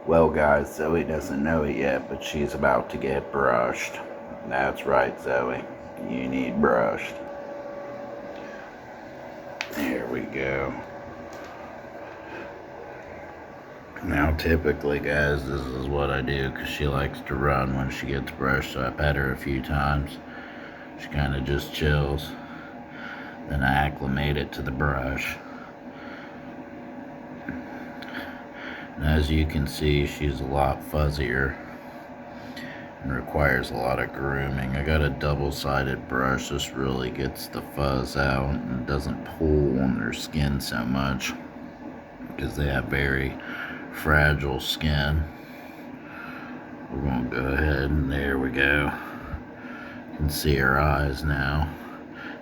Well, guys, Zoe doesn't know it yet, but she's about to get brushed. That's right, Zoe. You need brushed. There we go. Now, typically, guys, this is what I do because she likes to run when she gets brushed, so I pet her a few times. She kind of just chills. Then I acclimate it to the brush. And as you can see, she's a lot fuzzier and requires a lot of grooming. I got a double-sided brush. This really gets the fuzz out and doesn't pull on their skin so much because they have very fragile skin. We're going to go ahead and there we go. You can see her eyes now.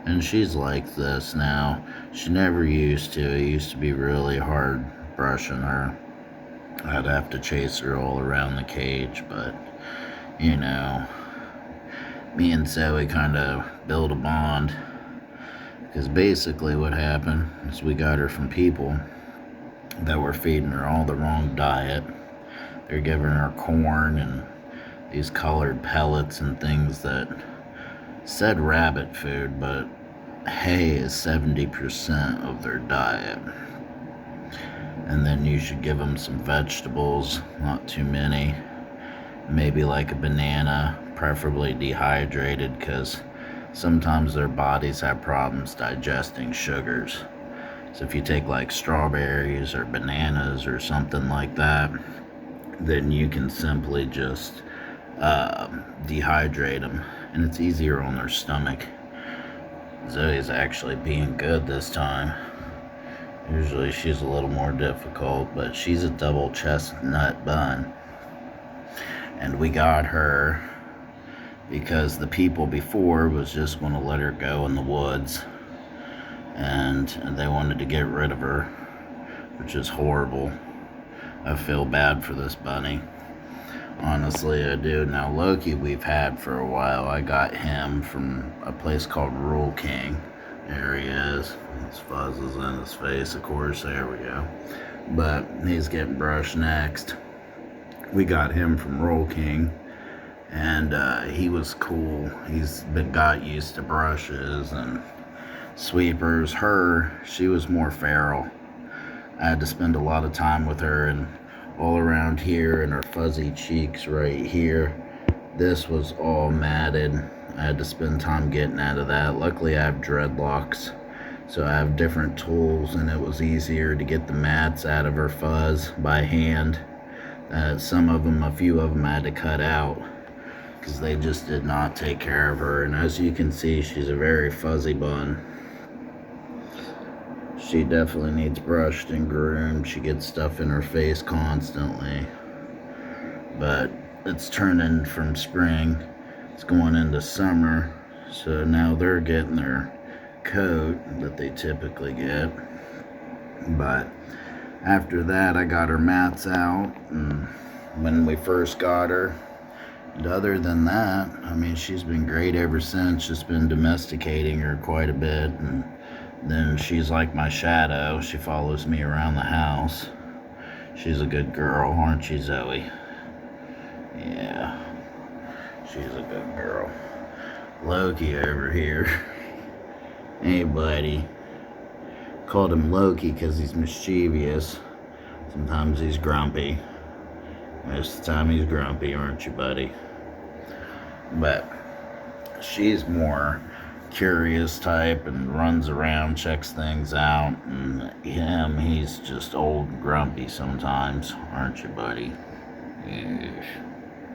And she's like this now. She never used to. It used to be really hard brushing her. I'd have to chase her all around the cage, but, you know, me and Zoe kind of built a bond. Because basically what happened is we got her from people that were feeding her all the wrong diet. They're giving her corn and these colored pellets and things that said rabbit food, but hay is 70% of their diet. And then you should give them some vegetables, not too many. Maybe like a banana, preferably dehydrated, because sometimes their bodies have problems digesting sugars. So if you take like strawberries or bananas or something like that, then you can simply just dehydrate them, and it's easier on their stomach. Zoe's actually being good this time. Usually she's a little more difficult, but she's a double chestnut bun. And we got her because the people before was just going to let her go in the woods. And they wanted to get rid of her, which is horrible. I feel bad for this bunny. Honestly, I do. Now, Loki we've had for a while. I got him from a place called Rule King. There he is. His fuzz is in his face, of course. There we go. But he's getting brushed next. We got him from Rule King, and he was cool. Got used to brushes and sweepers. She was more feral. I had to spend a lot of time with her, and all around here and her fuzzy cheeks right here, this was all matted. I had to spend time getting out of that. Luckily I have dreadlocks, so I have different tools, and it was easier to get the mats out of her fuzz by hand. A few of them I had to cut out because they just did not take care of her. And as you can see, she's a very fuzzy bun. She definitely needs brushed and groomed. She gets stuff in her face constantly. But it's turning from spring. It's going into summer. So now they're getting their coat that they typically get. But after that, I got her mats out. And when we first got her. And other than that, I mean, she's been great ever since. Just been domesticating her quite a bit. And then she's like my shadow. She follows me around the house. She's a good girl, aren't you, Zoe? Yeah, she's a good girl. Loki over here. Hey, buddy. Called him Loki because he's mischievous. Sometimes he's grumpy. Most of the time he's grumpy, aren't you, buddy? But she's more curious type and runs around, checks things out, and he's just old and grumpy sometimes, aren't you, buddy? Yes,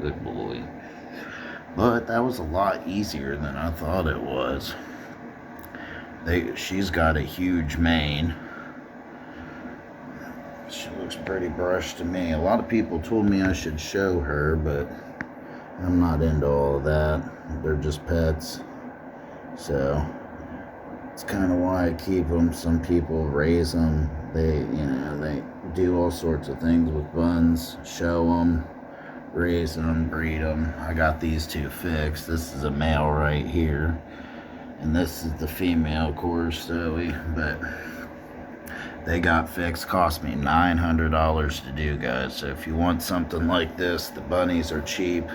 good boy. But that was a lot easier than I thought it was. She's got a huge mane. She looks pretty brushed to me. A lot of people told me I should show her, but I'm not into all of that. They're just pets. So it's kind of why I keep them. Some people raise them. They do all sorts of things with buns. Show them, raise them, breed them. I got these two fixed. This is a male right here, and this is the female, of course, Zoey. But They got fixed, cost me $900 to do, guys. So if you want something like this, the bunnies are cheap,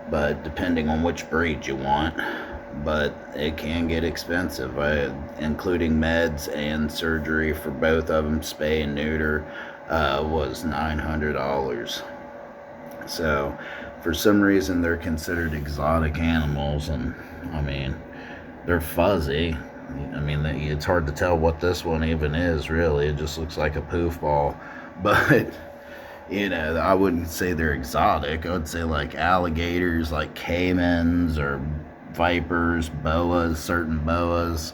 but depending on which breed you want, but it can get expensive, including meds and surgery for both of them. Spay and neuter was $900. So for some reason they're considered exotic animals, and I mean, they're fuzzy. I mean, it's hard to tell what this one even is, really. It just looks like a poof ball. But, I wouldn't say they're exotic. I would say like alligators, like caimans or vipers, boas, certain boas,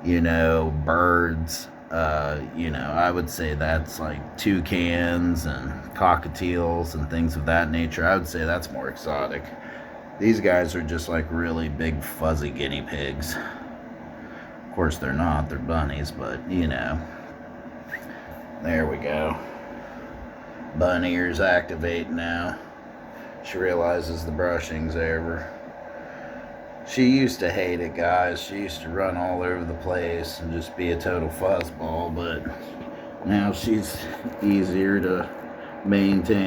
birds. I would say that's like toucans and cockatiels and things of that nature. I would say that's more exotic. These guys are just like really big fuzzy guinea pigs. Of course they're not, they're bunnies, but there we go. Bun ears activate now. She realizes the brushing's over. She used to hate it, guys. She used to run all over the place and just be a total fuzzball, but now she's easier to maintain.